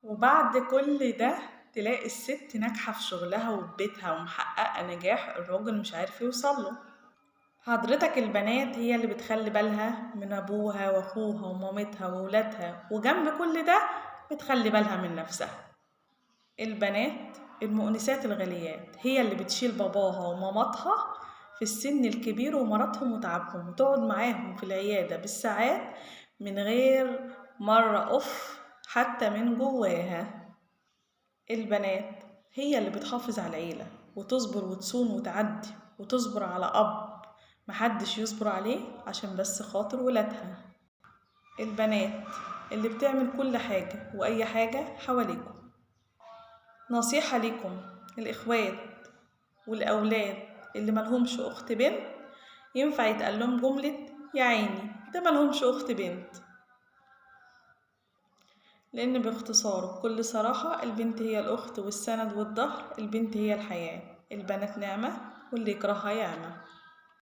وبعد كل ده تلاقي الست ناجحة في شغلها وفي بيتها ومحققة نجاح الراجل مش عارف يوصله. حضرتك البنات هي اللي بتخلي بالها من أبوها وأخوها ومامتها وولادها، وجنب كل ده بتخلي بالها من نفسها. البنات المؤنسات الغاليات هي اللي بتشيل باباها ومامتها في السن الكبير ومرضهم وتعبهم، وتقعد معاهم في العيادة بالساعات من غير مرة أوف حتى من جواها. البنات هي اللي بتحافظ على العيلة وتصبر وتصون وتعدي وتصبر على أب محدش يصبر عليه عشان بس خاطر ولادها. البنات اللي بتعمل كل حاجة وأي حاجة حواليكم. نصيحة ليكم الإخوات والأولاد اللي ملهمش أخت بنت، ينفع يتقال لهم جملة يا عيني ده ملهمش أخت بنت، لأن باختصار بكل صراحة البنت هي الأخت والسند والظهر، البنت هي الحياة، البنات نعمة واللي يكرهها يعمى.